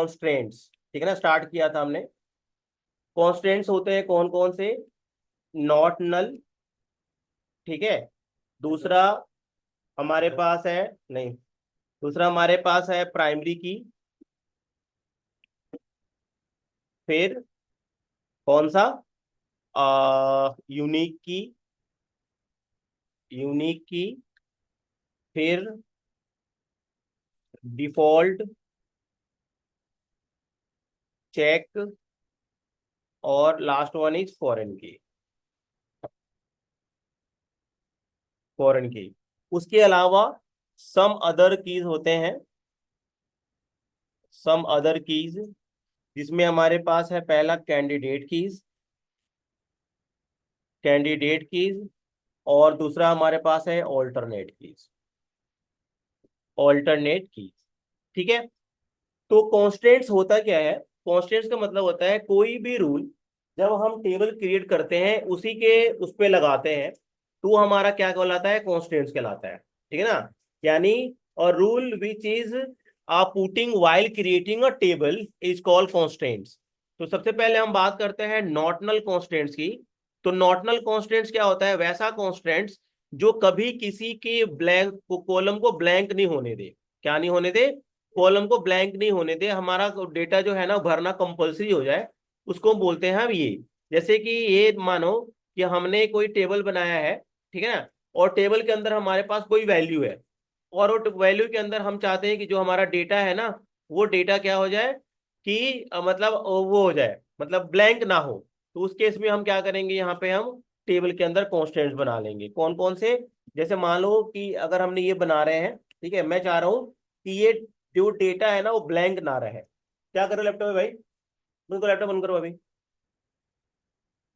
Constants, ठीक है ना, स्टार्ट किया था हमने। कॉन्स्टेंट्स होते हैं कौन कौन से? नॉट नल, ठीक है। दूसरा हमारे पास है, नहीं, दूसरा हमारे पास है प्राइमरी की। फिर कौन सा? यूनिक की, यूनिक की। फिर डिफॉल्ट, चेक, और लास्ट वन इज फॉरेन की, फॉरेन की। उसके अलावा सम अदर कीज होते हैं, सम अदर कीज, जिसमें हमारे पास है पहला कैंडिडेट कीज, कैंडिडेट कीज। और दूसरा हमारे पास है ऑल्टरनेट कीज, ऑल्टरनेट कीज, ठीक है। तो कॉन्स्टेंट्स होता क्या है? कॉन्स्टेंट्स का मतलब होता है कोई भी रूल जब हम टेबल क्रिएट करते हैं उसी के उस पे लगाते हैं तो हमारा क्या कहलाता है? कॉन्स्टेंट्स कहलाता है, ठीक है ना। यानी और rule which is putting while creating a table is called constants. तो सबसे पहले हम बात करते हैं नॉर्टनल कॉन्स्टेंट्स की। तो नॉर्टनल कॉन्स्टेंट्स क्या होता है? वैसा कॉन्स्टेंट्स जो कभी किसी के ब्लैंक कॉलम को ब्लैंक नहीं होने दे। क्या नहीं होने दे? कॉलम को ब्लैंक नहीं होने दे, हमारा डेटा जो है ना भरना कंपलसरी हो जाए, उसको बोलते हैं हम ये। जैसे कि ये मानो कि हमने कोई टेबल बनाया है, ठीक है ना, और टेबल के अंदर हमारे पास कोई वैल्यू है, और वो वैल्यू के अंदर हम चाहते हैं कि जो हमारा डेटा है ना वो डेटा क्या हो जाए कि मतलब वो हो जाए, मतलब ब्लैंक ना हो। तो उस केस में हम क्या करेंगे? यहाँ पे हम टेबल के अंदर कॉन्स्टेंट्स बना लेंगे। कौन कौन से? जैसे मान लो कि अगर हमने ये बना रहे हैं, ठीक है, मैं चाह रहा हूँ कि ये जो डेटा है ना वो ब्लैंक ना रहे। क्या करो लैपटॉप में भाई, उनको लैपटॉप बंद करो अभी।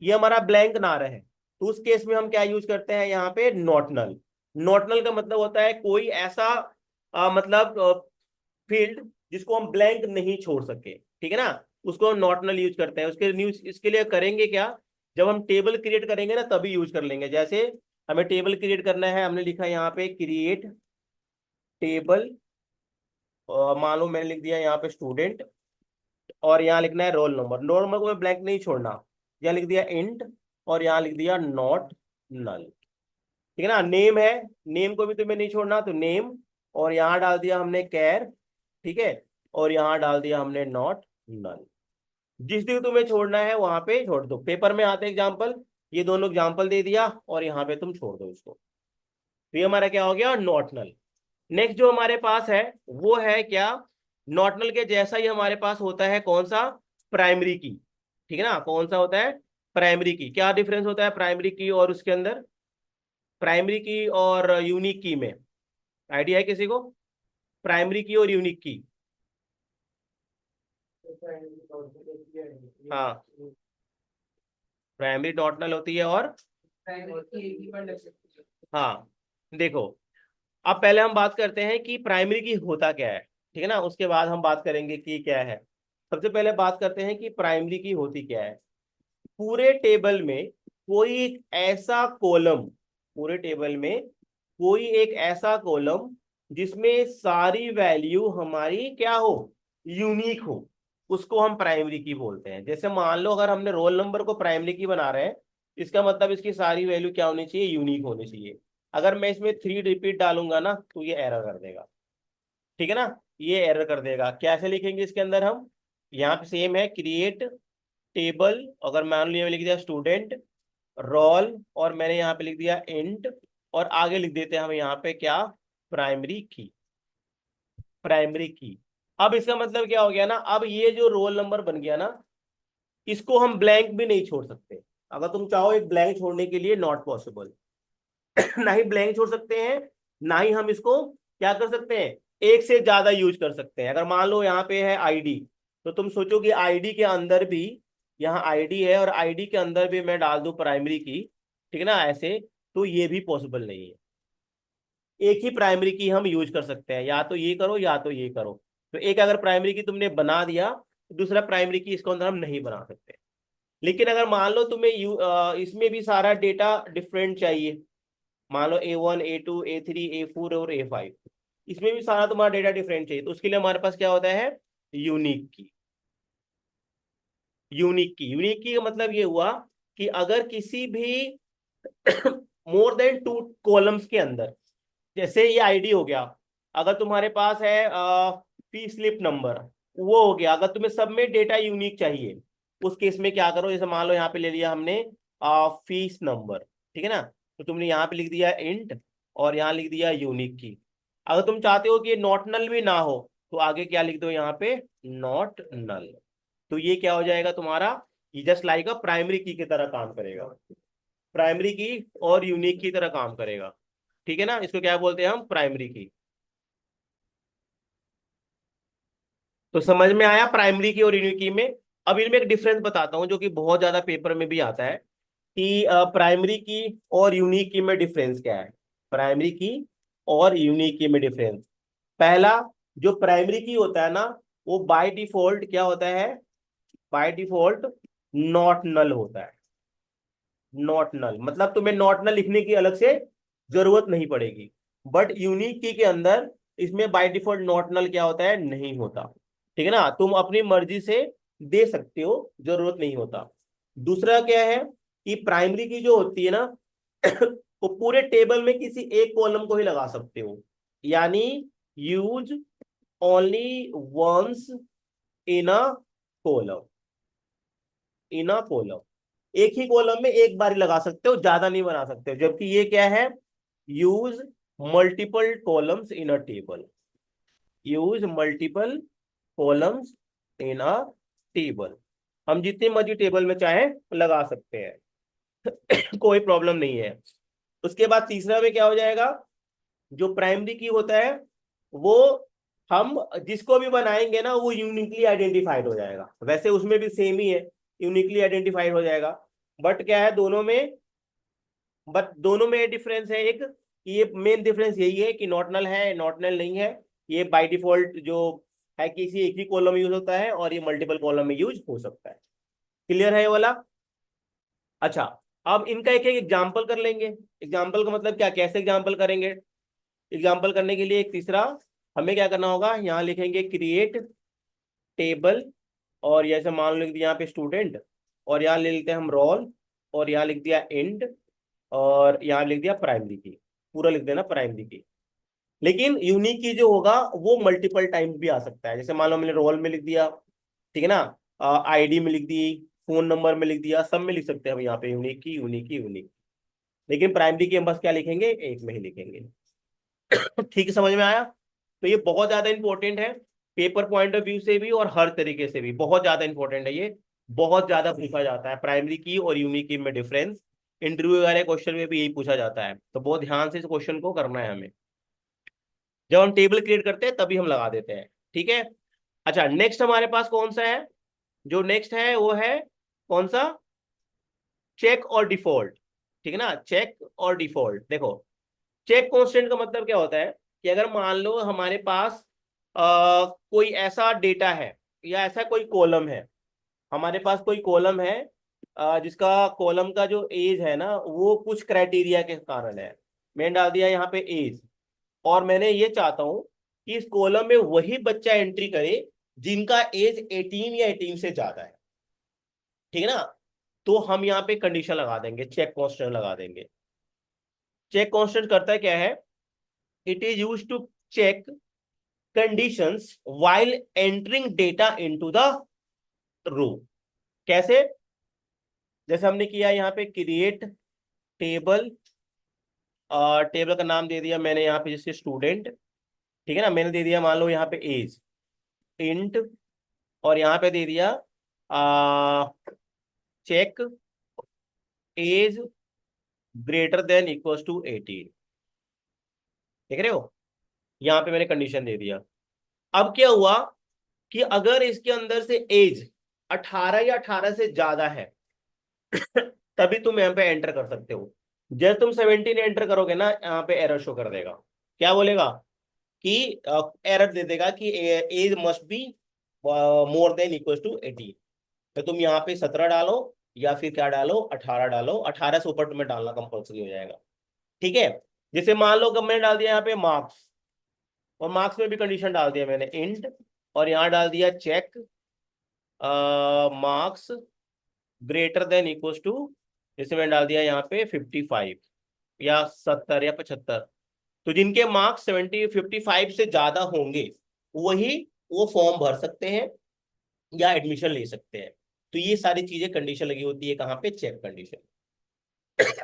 ये हमारा ब्लैंक ना रहे तो उस केस में हम क्या यूज करते हैं? यहाँ पे नॉट नल। नॉट नल का मतलब होता है कोई ऐसा मतलब फील्ड जिसको हम ब्लैंक नहीं छोड़ सके, ठीक है ना, उसको हम नॉट नल यूज करते हैं। उसके न्यूज इसके लिए करेंगे क्या? जब हम टेबल क्रिएट करेंगे ना तभी यूज कर लेंगे। जैसे हमें टेबल क्रिएट करना है, हमने लिखा यहाँ पे क्रिएट टेबल, मान लो मैंने लिख दिया यहाँ पे स्टूडेंट, और यहाँ लिखना है रोल नंबर। रोल नंबर को मैं ब्लैंक नहीं छोड़ना, यहाँ लिख दिया इंट, और यहाँ लिख दिया नॉट नल, ठीक है ना। नेम है, नेम को भी तुम्हें नहीं छोड़ना, तो नेम, और यहाँ डाल दिया हमने कैर, ठीक है, और यहाँ डाल दिया हमने नॉट नल। जिस दिन तुम्हें छोड़ना है वहां पे छोड़ दो। पेपर में आते एग्जाम्पल, ये दोनों एग्जाम्पल दे दिया और यहाँ पे तुम छोड़ दो इसको। तो ये हमारा क्या हो गया? Not null. नेक्स्ट जो हमारे पास है वो है क्या? नॉर्टनल के जैसा ही हमारे पास होता है कौन सा? प्राइमरी की, ठीक है ना। कौन सा होता है? प्राइमरी की। क्या डिफरेंस होता है प्राइमरी की और उसके अंदर? प्राइमरी की और यूनिक की में आइडिया है किसी को? प्राइमरी की और यूनिक की। हाँ, प्राइमरी नॉर्टनल होती है और हाँ, देखो, अब पहले हम बात करते हैं कि प्राइमरी की होता क्या है, ठीक है ना, उसके बाद हम बात करेंगे कि क्या है। सबसे पहले बात करते हैं कि प्राइमरी की होती क्या है। पूरे टेबल में कोई एक ऐसा कॉलम, पूरे टेबल में कोई एक ऐसा कॉलम जिसमें सारी वैल्यू हमारी क्या हो? यूनिक हो, उसको हम प्राइमरी की बोलते हैं। जैसे मान लो अगर हमने रोल नंबर को प्राइमरी की बना रहे हैं, इसका मतलब इसकी सारी वैल्यू क्या होनी चाहिए? यूनिक होनी चाहिए। अगर मैं इसमें 3 रिपीट डालूंगा ना तो ये एरर कर देगा, ठीक है ना, ये एरर कर देगा। कैसे लिखेंगे इसके अंदर हम? यहाँ पे सेम है, क्रिएट टेबल, अगर मान लिया लिख दिया स्टूडेंट रोल, और मैंने यहाँ पे लिख दिया इंट, और आगे लिख देते हैं हम यहाँ पे क्या? प्राइमरी की, प्राइमरी की। अब इसका मतलब क्या हो गया ना, अब ये जो रोल नंबर बन गया ना, इसको हम ब्लैंक भी नहीं छोड़ सकते। अगर तुम चाहो एक ब्लैंक छोड़ने के लिए, नॉट पॉसिबल। ना ही ब्लैंक छोड़ सकते हैं, ना ही हम इसको क्या कर सकते हैं, एक से ज्यादा यूज कर सकते हैं। अगर मान लो यहाँ पे है आईडी, तो तुम सोचो कि आईडी के अंदर भी, यहाँ आईडी है और आईडी के अंदर भी मैं डाल दूं प्राइमरी की, ठीक है ना, ऐसे, तो ये भी पॉसिबल नहीं है। एक ही प्राइमरी की हम यूज कर सकते हैं, या तो ये करो या तो ये करो। तो एक अगर प्राइमरी की तुमने बना दिया तो दूसरा प्राइमरी की इसके अंदर हम नहीं बना सकते। लेकिन अगर मान लो तुम्हें इसमें भी सारा डेटा डिफरेंट चाहिए, मान लो A1 A2 A3 A4 और A5, इसमें भी सारा तुम्हारा डेटा डिफरेंट चाहिए, तो उसके लिए हमारे पास क्या होता है? यूनिक की। यूनिक की का मतलब ये हुआ कि अगर किसी भी मोर देन 2 कॉलम्स के अंदर, जैसे ये आईडी हो गया, अगर तुम्हारे पास है फी स्लिप नंबर, वो हो गया। अगर तुम्हें सब में डेटा यूनिक चाहिए, उस केस में क्या करो, जैसे मान लो यहाँ पे ले लिया हमने फीस नंबर, ठीक है ना, तो तुमने यहाँ पे लिख दिया इंट और यहाँ लिख दिया यूनिक की। अगर तुम चाहते हो कि नॉट नल भी ना हो, तो आगे क्या लिख दो यहाँ पे, नॉट नल। तो ये क्या हो जाएगा तुम्हारा, ये जस्ट लाइक अ प्राइमरी की तरह काम करेगा, प्राइमरी की और यूनिक की तरह काम करेगा। ठीक है ना, इसको क्या बोलते हैं हम, प्राइमरी की। तो समझ में आया प्राइमरी की और यूनिक की में। अब इनमें एक डिफरेंस बताता हूं जो कि बहुत ज्यादा पेपर में भी आता है, कि प्राइमरी की और यूनिक की में डिफरेंस क्या है। प्राइमरी की और यूनिक की में डिफरेंस, पहला, जो प्राइमरी की होता है ना, वो बाय डिफॉल्ट क्या होता है, बाय डिफॉल्ट नॉट नल होता है। नॉट नल मतलब तुम्हें नॉट नल लिखने की अलग से जरूरत नहीं पड़ेगी। बट यूनिक की के अंदर इसमें बाय डिफॉल्ट नॉट नल क्या होता है, नहीं होता। ठीक है ना, तुम अपनी मर्जी से दे सकते हो, जरूरत नहीं होता। दूसरा क्या है, कि प्राइमरी की जो होती है ना, वो पूरे टेबल में किसी एक कॉलम को ही लगा सकते हो, यानी use only once in a column, in a column, एक ही कॉलम में एक बार ही लगा सकते हो, ज्यादा नहीं बना सकते हो। जबकि ये क्या है, use multiple columns in a table, use multiple columns in a table, हम जितनी मर्जी टेबल में चाहे लगा सकते हैं। कोई प्रॉब्लम नहीं है। उसके बाद तीसरा में क्या हो जाएगा, जो प्राइमरी की होता है, वो हम जिसको भी बनाएंगे ना, वो यूनिकली आइडेंटिफाइड हो जाएगा। वैसे उसमें भी सेम ही है, यूनिकली आइडेंटिफाइड हो जाएगा। बट क्या है दोनों में, बट दोनों में डिफरेंस है एक, कि ये मेन डिफरेंस यही है कि नॉट नल है, नॉट नल नहीं है। ये बाय डिफॉल्ट जो है, किसी एक ही कॉलम में यूज होता है, और ये मल्टीपल कॉलम में यूज हो सकता है। क्लियर है ये वाला। अच्छा, अब इनका एक एक एग्जाम्पल कर लेंगे। एग्जाम्पल का मतलब क्या, कैसे एग्जाम्पल करेंगे। एग्जाम्पल करने के लिए एक तीसरा हमें क्या करना होगा, यहाँ लिखेंगे क्रिएट टेबल, और जैसे मान लो लिख दिया यहाँ पे स्टूडेंट, और यहाँ ले लेते हैं हम रोल, और यहाँ लिख दिया इंट, और यहाँ लिख दिया प्राइमरी की, पूरा लिख देना प्राइमरी की। लेकिन यूनिक की जो होगा वो मल्टीपल टाइम भी आ सकता है। जैसे मान लो मैंने रोल में लिख दिया, ठीक है ना, आईडी में लिख दी, फोन नंबर में लिख दिया, सब में लिख सकते हैं हम यहाँ पे यूनिक की, यूनिक की, यूनिक। लेकिन प्राइमरी की हम बस क्या लिखेंगे, एक में ही लिखेंगे। ठीक है, समझ में आया। तो ये बहुत ज्यादा इंपॉर्टेंट है, पेपर पॉइंट ऑफ व्यू से भी और हर तरीके से भी बहुत ज्यादा इंपॉर्टेंट है ये। बहुत ज्यादा पूछा जाता है प्राइमरी की और यूनिक की में डिफरेंस, इंटरव्यू वगैरह क्वेश्चन में भी यही पूछा जाता है। तो बहुत ध्यान से इस क्वेश्चन को करना है हमें, जब हम टेबल क्रिएट करते हैं तभी हम लगा देते हैं। ठीक है। अच्छा, नेक्स्ट हमारे पास कौन सा है, जो नेक्स्ट है वो है कौन सा, चेक और डिफॉल्ट। ठीक है ना, चेक और डिफॉल्ट। देखो, चेक कांस्टेंट का मतलब क्या होता है, कि अगर मान लो हमारे पास कोई ऐसा डेटा है, या ऐसा कोई कॉलम है, हमारे पास कोई कॉलम है, जिसका कॉलम का जो एज है ना, वो कुछ क्राइटेरिया के कारण है। मैंने डाल दिया यहाँ पे एज, और मैंने ये चाहता हूं कि इस कॉलम में वही बच्चा एंट्री करे जिनका एज 18 या 18 से ज्यादा है। ठीक है ना, तो हम यहाँ पे कंडीशन लगा देंगे, चेक कांस्टेंट लगा देंगे। चेक कांस्टेंट करता है क्या है, it is use to check conditions while entering data into the row. कैसे, जैसे हमने किया यहाँ पे क्रिएट टेबल, टेबल का नाम दे दिया मैंने यहाँ पे जैसे स्टूडेंट, ठीक है ना, मैंने दे दिया मान लो यहाँ पे एज इंट, और यहाँ पे दे दिया check age greater than equal to 18। देख रहे हो, यहाँ पे मैंने कंडीशन दे दिया। अब क्या हुआ, कि अगर इसके अंदर से एज 18 या 18 से ज्यादा है, तभी तुम यहाँ पे एंटर कर सकते हो। जब तुम 17 एंटर करोगे ना, यहाँ पे एरर शो कर देगा। क्या बोलेगा, कि एरर दे देगा कि age must be more than equal to 18। तो तुम यहाँ पे 17 डालो, या फिर क्या डालो, 18 डालो, 18 से ऊपर तुम्हें डालना कंपल्सरी हो जाएगा। ठीक है। जैसे मान लो कि मैंने डाल दिया यहाँ पे मार्क्स, और मार्क्स में भी कंडीशन डाल दिया मैंने इंट, और यहाँ डाल दिया check marks greater than equal to, जैसे मैंने डाल दिया यहाँ पे 55 या 70 या 75। तो जिनके मार्क्स 55 से ज्यादा होंगे वही वो फॉर्म भर सकते हैं या एडमिशन ले सकते हैं। तो ये सारी चीजें कंडीशन लगी होती है कहाँ पे, चेक कंडीशन।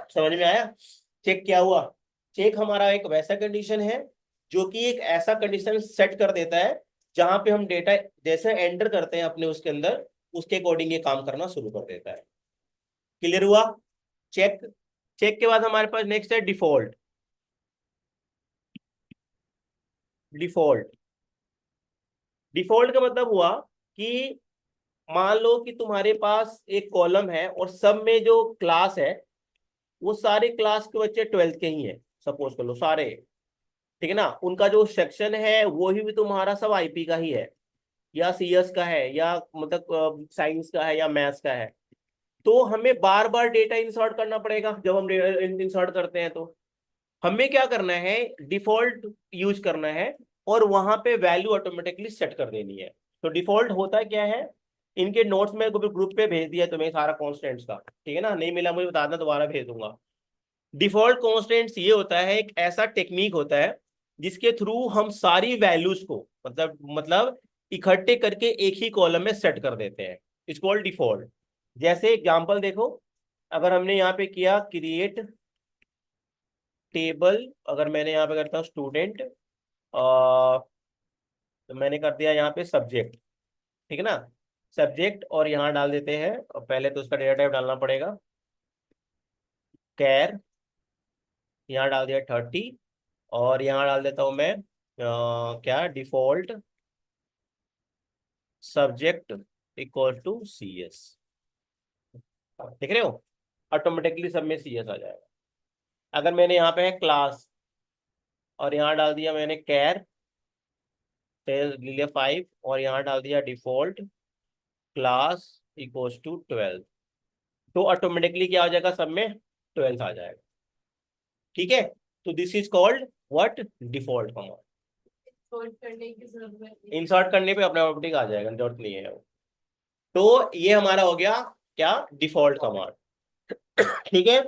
समझ में आया? चेक क्या हुआ? चेक हमारा एक वैसा कंडीशन है जो कि एक ऐसा कंडीशन सेट कर देता है जहां पे हम डेटा जैसे एंटर करते हैं अपने उसके अंदर, उसके अकॉर्डिंग ये काम करना शुरू कर देता है। क्लियर हुआ? चेक। चेक के बाद हमारे पास नेक्स्ट है डिफॉल्ट। डिफॉल्ट डिफॉल्ट का मतलब हुआ कि मान लो कि तुम्हारे पास एक कॉलम है और सब में जो क्लास है वो सारे क्लास के बच्चे 12th के ही हैं, सपोज कर लो सारे। ठीक है ना? उनका जो सेक्शन है वो ही भी तुम्हारा सब आईपी का ही है, या सीएस का है, या मतलब साइंस का है, या मैथ्स का है। तो हमें बार बार डेटा इंसर्ट करना पड़ेगा। जब हम इंसर्ट करते हैं तो हमें क्या करना है, डिफॉल्ट यूज करना है और वहां पे वैल्यू ऑटोमेटिकली सेट कर देनी है। तो डिफॉल्ट होता क्या है, इनके नोट्स में ग्रुप पे भेज दिया तुम्हें सारा कॉन्स्टेंट्स का, ठीक है ना? नहीं मिला मुझे बता देना, दोबारा भेज दूंगा। डिफॉल्ट कॉन्स्टेंट्स ये होता है, एक ऐसा टेक्निक होता है जिसके थ्रू हम सारी वैल्यूज को मतलब इकट्ठे करके एक ही कॉलम में सेट कर देते हैं। It's called default. जैसे एग्जांपल देखो, अगर हमने यहाँ पे किया क्रिएट टेबल, अगर मैंने यहाँ पे करता हूँ स्टूडेंट, तो मैंने कर दिया यहाँ पे सब्जेक्ट, ठीक है ना? सब्जेक्ट, और यहाँ डाल देते हैं, और पहले तो उसका डेटा टाइप डालना पड़ेगा, कैर, यहाँ डाल दिया 30, और यहाँ डाल देता हूँ मैं क्या, default subject equal to C S. देख रहे हो? ऑटोमेटिकली सब में सी एस आ जाएगा। अगर मैंने यहाँ पे है क्लास, और यहाँ डाल दिया मैंने कैर लिया 5, और यहाँ डाल दिया डिफॉल्ट क्लास इक्वल टू 12, तो ऑटोमेटिकली क्या हो जाएगा, सब में 12 आ जाएगा। ठीक है? तो this is called what, default command. Insert करने पे अपने ऑटोमेटिक आ जाएगा, जरूरत नहीं है। तो ये हमारा हो गया क्या, डिफॉल्ट कमांड। ठीक है?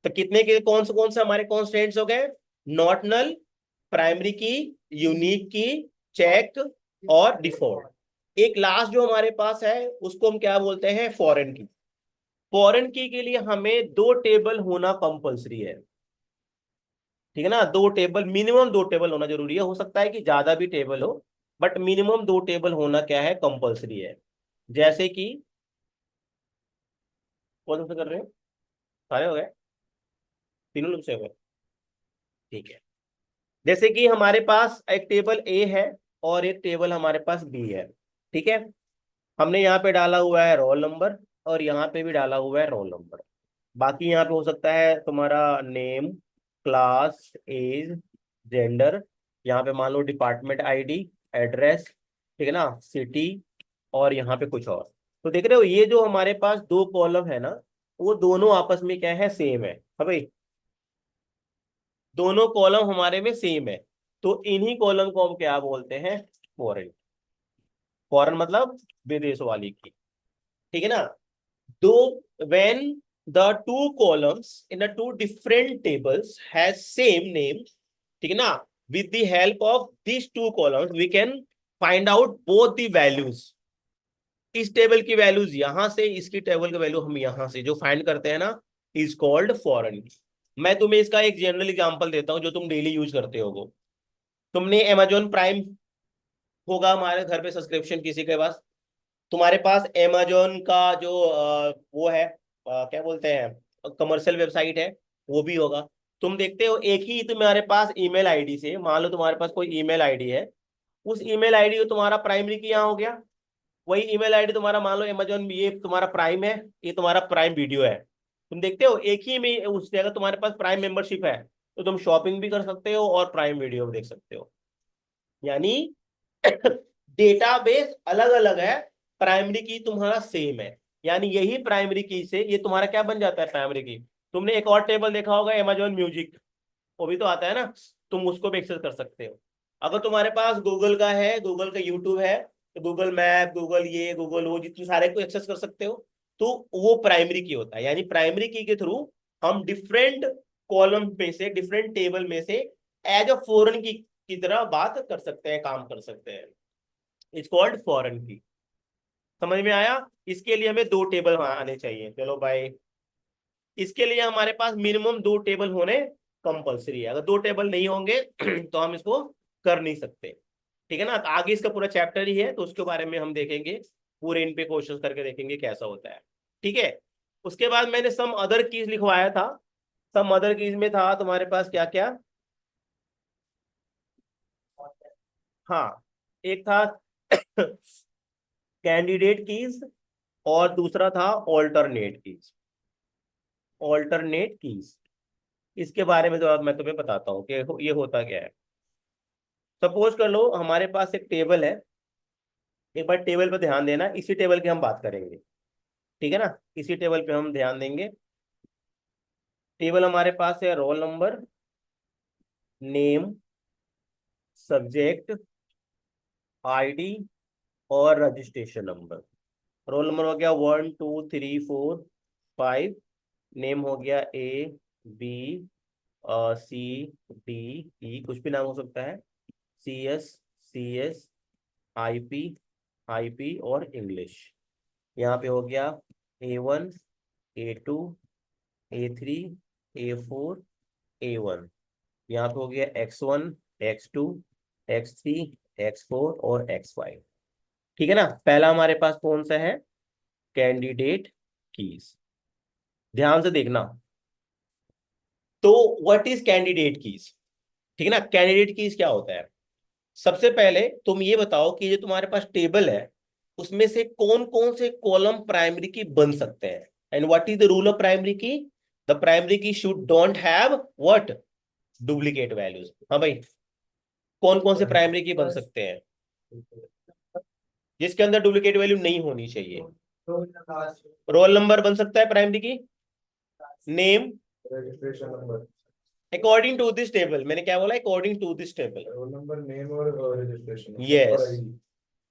तो कितने के कौन से हमारे कॉन्स्टेंट्स हो गए, नॉट नल, प्राइमरी की, यूनिक की, चेक और डिफॉल्ट। एक लास्ट जो हमारे पास है उसको हम क्या बोलते हैं, फॉरेन की। फॉरेन की के लिए हमें 2 टेबल होना कंपलसरी है। ठीक है ना? 2 टेबल, मिनिमम 2 टेबल होना जरूरी है। हो सकता है कि ज्यादा भी टेबल हो, बट मिनिमम 2 टेबल होना क्या है, कंपलसरी है। जैसे कि कौन सा कर रहे हो, सारे हो गए, तीनों लोग से हो गए? ठीक है। जैसे कि हमारे पास एक टेबल ए है और एक टेबल हमारे पास बी है। ठीक है? हमने यहाँ पे डाला हुआ है रोल नंबर, और यहाँ पे भी डाला हुआ है रोल नंबर। बाकी यहाँ पे हो सकता है तुम्हारा नेम, क्लास, एज, जेंडर, यहाँ पे मान लो डिपार्टमेंट आईडी, एड्रेस, ठीक है ना, सिटी, और यहाँ पे कुछ और। तो देख रहे हो ये जो हमारे पास 2 कॉलम है ना, वो दोनों आपस में क्या है, सेम है। हाँ भाई, दोनों कॉलम हमारे में सेम है। तो इन्हीं कॉलम को हम क्या बोलते हैं, फॉरेन। फॉरेन मतलब विदेश वाली की। ठीक है ना? दो, when the two columns in the two different tables has same name, ठीक है ना, with the help of these two columns we can find out both the values। इस टेबल की वैल्यूज यहां से, इसकी टेबल की वैल्यू हम यहां से जो फाइंड करते हैं ना, इज कॉल्ड फॉरेन। मैं तुम्हें इसका एक जनरल एग्जांपल देता हूं जो तुम डेली यूज करते होगे। तुमने अमेजोन प्राइम होगा हमारे घर पे सब्सक्रिप्शन किसी के पास, तुम्हारे पास अमेजोन का जो वो है, क्या बोलते हैं, कमर्शियल वेबसाइट है, वो भी होगा। तुम देखते हो एक ही तुम्हारे पास ईमेल आईडी से, मान लो तुम्हारे पास कोई ईमेल आईडी है, उस ईमेल आईडी को तुम्हारा प्राइमरी की यहाँ हो गया, वही ईमेल आईडी तुम्हारा मान लो अमेजोन, ये तुम्हारा प्राइम है, ये तुम्हारा प्राइम वीडियो है। तुम देखते हो एक ही में उस जगह तुम्हारे पास प्राइम मेंबरशिप है, तो तुम शॉपिंग भी कर सकते हो और प्राइम वीडियो भी देख सकते हो। यानी डेटाबेस अलग अलग है, प्राइमरी की तुम्हारा सेम है। यानी यही प्राइमरी की से ये तुम्हारा क्या बन जाता है, प्राइमरी की। तुमने एक और टेबल देखा होगा, अमेजोन म्यूजिक, वो भी तो आता है ना, तुम उसको भी एक्सेस कर सकते हो। अगर तुम्हारे पास गूगल का है, गूगल का यूट्यूब है, गूगल मैप, गूगल ये, गूगल वो, जितने सारे को एक्सेस कर सकते हो, तो वो प्राइमरी की होता है। यानी प्राइमरी की के थ्रू हम डिफरेंट कॉलम में से, डिफरेंट टेबल में से एज अ फॉरेन की तरह बात कर सकते हैं, काम कर सकते हैं। इट्स कॉल्ड फॉरेन की। समझ में आया? इसके लिए हमें दो टेबल आने चाहिए। चलो भाई, इसके लिए हमारे पास मिनिमम दो टेबल होने कंपलसरी है। अगर दो टेबल नहीं होंगे तो हम इसको कर नहीं सकते। ठीक है ना? तो आगे इसका पूरा चैप्टर ही है, तो उसके बारे में हम देखेंगे, पूरे इन पे क्वेश्चन करके देखेंगे कैसा होता है। ठीक है। उसके बाद मैंने सम अदर कीज लिखवाया था। सम अदर कीज में था तुम्हारे पास क्या क्या? हाँ, एक था कैंडिडेट कीज, और दूसरा था ऑल्टरनेट कीज। ऑल्टरनेट कीज, इसके बारे में तो अब मैं तुम्हें बताता हूँ कि ये होता क्या है। सपोज कर लो हमारे पास एक टेबल है। एक बार टेबल पर ध्यान देना, इसी टेबल की हम बात करेंगे। ठीक है ना? इसी टेबल पे हम ध्यान देंगे। टेबल हमारे पास है role number, name, subject, ID और रजिस्ट्रेशन नंबर। रोल नंबर हो गया 1 2 3 4 5। नेम हो गया A B C D E, कुछ भी नाम हो सकता है। CS IP और इंग्लिश। यहाँ पे हो गया A1 A2 A3 A4 A1। यहाँ पे हो गया X1 X2 X3 X4 और X5। ठीक है ना? पहला हमारे पास कौन सा है? Candidate keys. ध्यान से देखना। तो व्हाट इज कैंडिडेट कीज? ठीक है ना? कैंडिडेट कीज क्या होता है? सबसे पहले तुम ये बताओ कि जो तुम्हारे पास टेबल है, उसमें से कौन कौन से कॉलम प्राइमरी की बन सकते हैं। And what is the rule of primary की? द प्राइमरी की should don't have what? Duplicate values. हाँ भाई, कौन कौन से प्राइमरी की बन सकते हैं जिसके अंदर डुप्लीकेट वैल्यू नहीं होनी चाहिए? रोल नंबर बन सकता है primary key. Name, registration number. According to this table. मैंने क्या बोला? According to this table. Roll number, name और रजिस्ट्रेशन नंबर और यस। आईडी।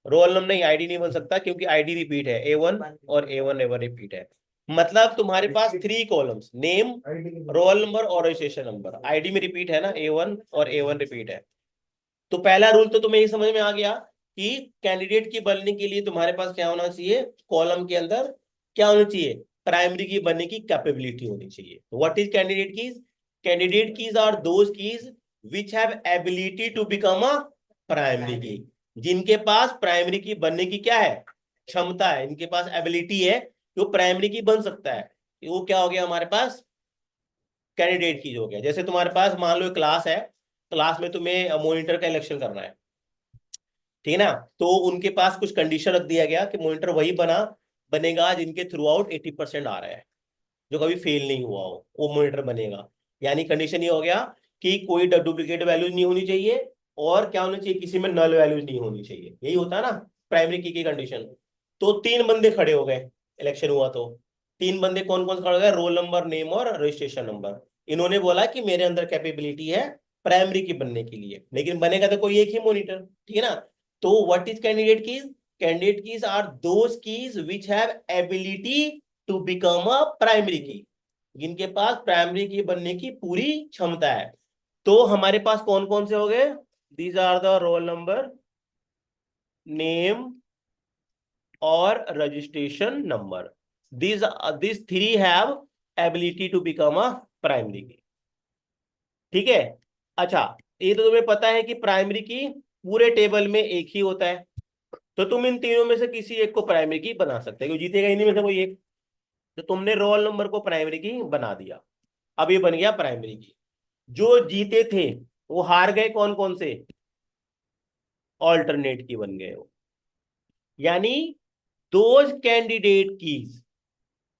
रोल नंबर नहीं, आईडी नहीं बन सकता, क्योंकि आईडी रिपीट है। A1 और A1 एवर रिपीट है। मतलब तुम्हारे पास 3 कॉलम्स, नेम, रोल नंबर और रजिस्ट्रेशन नंबर। आईडी में रिपीट है ना, A1 और A1 रिपीट है। तो पहला रूल तो तुम्हें ये समझ में आ गया कि कैंडिडेट की बनने के लिए तुम्हारे पास क्या होना चाहिए? कॉलम के अंदर क्या होना चाहिए? प्राइमरी की बनने की कैपेबिलिटी होनी चाहिए। What is candidate keys? Candidate keys are those keys which have ability to become a primary key. जिनके पास प्राइमरी की बनने की क्या है? क्षमता है। इनके पास एबिलिटी है, जो प्राइमरी की बन सकता है। वो क्या हो गया हमारे पास? कैंडिडेट की हो गया। जैसे तुम्हारे पास मान लो क्लास है, क्लास में तुम्हें मॉनिटर का इलेक्शन करना है। ठीक है ना? तो उनके पास कुछ कंडीशन रख दिया गया कि मॉनिटर वही बनेगा जिनके थ्रू आउट 80% आ रहा है, जो कभी फेल नहीं हुआ हो, वो मॉनिटर बनेगा। यानी कंडीशन ये हो गया कि कोई डुप्लीकेट वैल्यूज नहीं होनी चाहिए, और क्या होना चाहिए? किसी में नल वैल्यूज नहीं होनी चाहिए। यही होता है ना प्राइमरी की कंडीशन। तो 3 बंदे खड़े हो गए, इलेक्शन हुआ तो 3 बंदे कौन कौन से खड़े हो गए? रोल नंबर, नेम और रजिस्ट्रेशन नंबर। इन्होंने बोला कि मेरे अंदर कैपेबिलिटी है प्राइमरी की बनने के लिए, लेकिन बनेगा तो कोई एक ही मॉनिटर। ठीक है ना? तो what is candidate keys? Candidate keys are those keys which have ability to become a primary key, जिनके पास प्राइमरी की बनने की पूरी क्षमता है। तो हमारे पास कौन कौन से हो गए? These are the roll number, name और registration number. This 3 have ability to become a primary key. ठीक है। अच्छा, ये तो तुम्हें पता है कि प्राइमरी की पूरे टेबल में एक ही होता है। तो तुम इन तीनों में से किसी एक को प्राइमरी की बना सकते हो, जीतेगा इन्हीं में से कोई एक। तो तुमने रोल नंबर को प्राइमरी की बना दिया, अब ये बन गया प्राइमरी की। जो जीते थे वो हार गए, कौन कौन से? ऑल्टरनेट की बन गए वो। यानी those candidate keys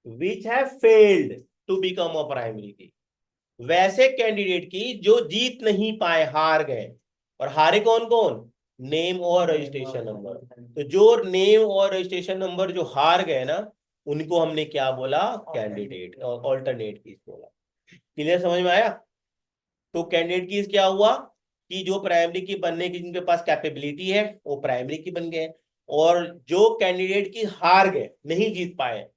which have failed to become a primary key, वैसे कैंडिडेट की जो जीत नहीं पाए, हार गए। और हारे कौन कौन? नेम और रजिस्ट्रेशन नंबर। तो जो नेम और रजिस्ट्रेशन नंबर जो हार गए ना, उनको हमने क्या बोला? कैंडिडेट और ऑल्टरनेट कीज बोला। क्लियर? समझ में आया? तो कैंडिडेट कीज क्या हुआ कि जो प्राइमरी की बनने की जिनके पास कैपेबिलिटी है वो प्राइमरी की बन गए, और जो कैंडिडेट की हार गए, नहीं जीत पाए,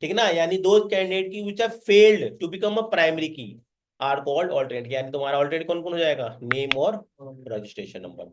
ठीक है ना, यानी दो candidate key which are failed to become a primary key are called alternate, यानी तुम्हारा ऑल्टरनेट कौन कौन हो जाएगा, नेम और रजिस्ट्रेशन नंबर।